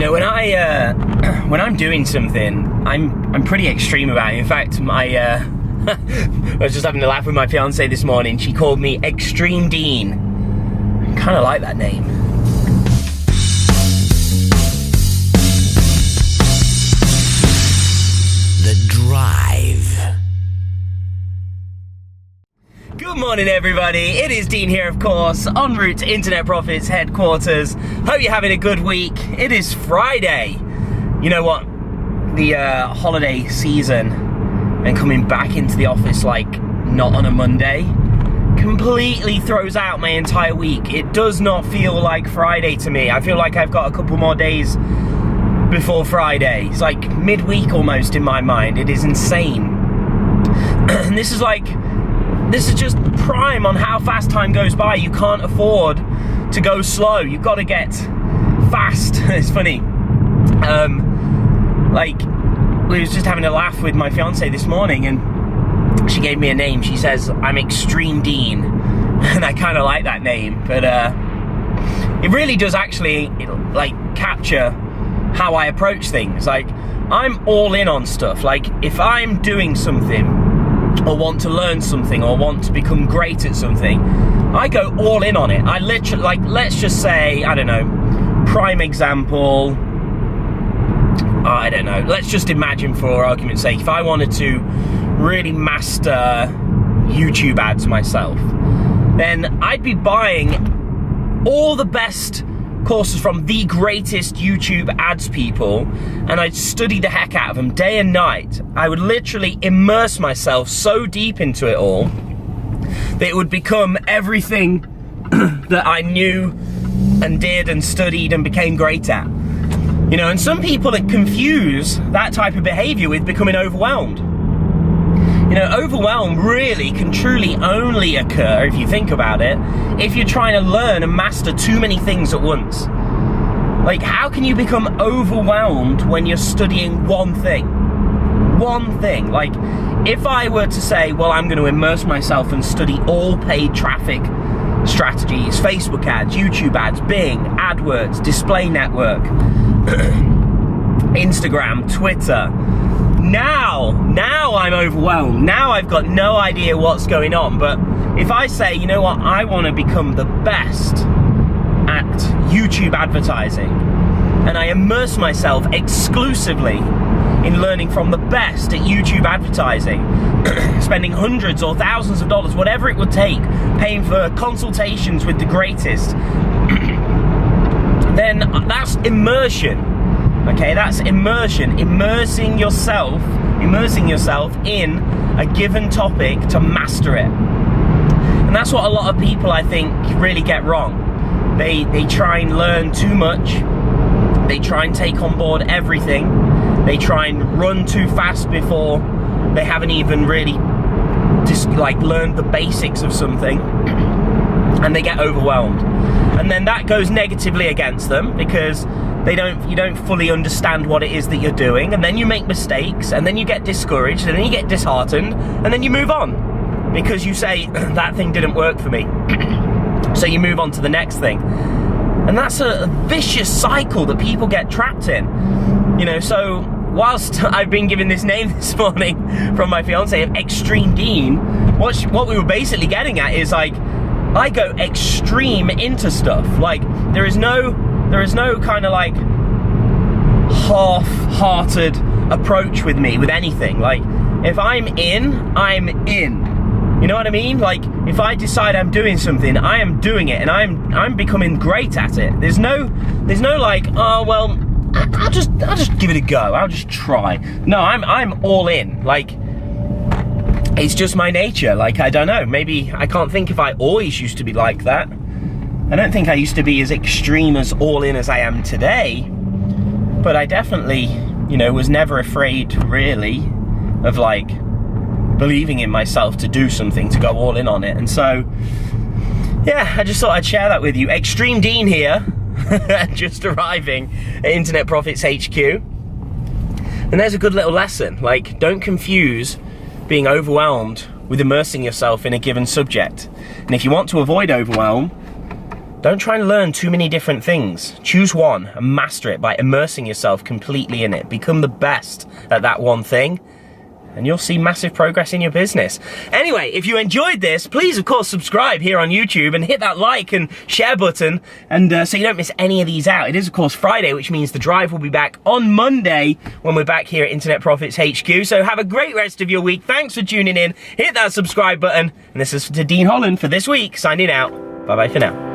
When I'm doing something, I'm pretty extreme about it. In fact, I was just having a laugh with my fiance this morning. She called me Extreme Dean. I kind of like that name. The Drive. Good morning, everybody. It is Dean here, of course, en route to Internet Profits headquarters. Hope you're having a good week. It is Friday. You know what? The holiday season and coming back into the office like not on a Monday completely throws out my entire week. It does not feel like Friday to me. I feel like I've got a couple more days before Friday. It's like midweek almost in my mind. It is insane. And this is just prime on how fast time goes by. You can't afford to go slow. You've got to get fast. It's funny. We was just having a laugh with my fiance this morning, and she gave me a name. She says, I'm Extreme Dean. And I kind of like that name, but it really does actually capture how I approach things. Like, I'm all in on stuff. Like, if I'm doing something or want to learn something or want to become great at something, I go all in on it. I literally, let's just say, I don't know, prime example, I don't know, let's just imagine for argument's sake, if I wanted to really master YouTube ads myself, then I'd be buying all the best courses from the greatest YouTube ads people, and I'd study the heck out of them day and night. I would literally immerse myself so deep into it all that it would become everything that I knew and did and studied and became great at. You know, and some people that confuse that type of behavior with becoming overwhelmed. You know, overwhelm really can truly only occur, if you think about it, if you're trying to learn and master too many things at once. Like, how can you become overwhelmed when you're studying one thing? One thing. Like, if I were to say, well, I'm going to immerse myself and study all paid traffic strategies, Facebook ads, YouTube ads, Bing, AdWords, display network, Instagram, Twitter. Now I'm overwhelmed. Now I've got no idea what's going on. But if I say, you know what, I want to become the best at YouTube advertising, and I immerse myself exclusively in learning from the best at YouTube advertising, spending hundreds or thousands of dollars, whatever it would take, paying for consultations with the greatest, then that's immersion. Okay, that's immersion. Immersing yourself in a given topic to master it. And that's what a lot of people, I think, really get wrong. They try and learn too much. They try and take on board everything. They try and run too fast before they haven't even really just learned the basics of something, and they get overwhelmed. And then that goes negatively against them because you don't fully understand what it is that you're doing, and then you make mistakes, and then you get discouraged, and then you get disheartened, and then you move on because you say, that thing didn't work for me. So you move on to the next thing. And that's a vicious cycle that people get trapped in. You know, so whilst I've been given this name this morning from my fiance of Extreme Dean, what we were basically getting at is, like, I go extreme into stuff. Like, there is no kind of like half-hearted approach with me with anything. Like, if I'm in, I'm in. You know what I mean? Like, if I decide I'm doing something, I am doing it, and I'm becoming great at it. There's no like, oh well, I'll just give it a go. I'll just try. No, I'm all in. Like, it's just my nature. Like, I don't know. Maybe I can't think if I always used to be like that. I don't think I used to be as extreme as all in as I am today. But I definitely, you know, was never afraid really of like believing in myself to do something, to go all in on it. And so, yeah, I just thought I'd share that with you. Extreme Dean here, just arriving at Internet Profits HQ. And there's a good little lesson. Like, don't confuse being overwhelmed with immersing yourself in a given subject. And if you want to avoid overwhelm, Don't try and learn too many different things. Choose one and master it by immersing yourself completely in it. Become the best at that one thing, and you'll see massive progress in your business. Anyway, if you enjoyed this, please, of course, subscribe here on YouTube and hit that like and share button, and so you don't miss any of these out. It is, of course, Friday, which means the drive will be back on Monday when we're back here at Internet Profits HQ. So have a great rest of your week. Thanks for tuning in. Hit that subscribe button. And this is to Dean Holland for this week, signing out. Bye-bye for now.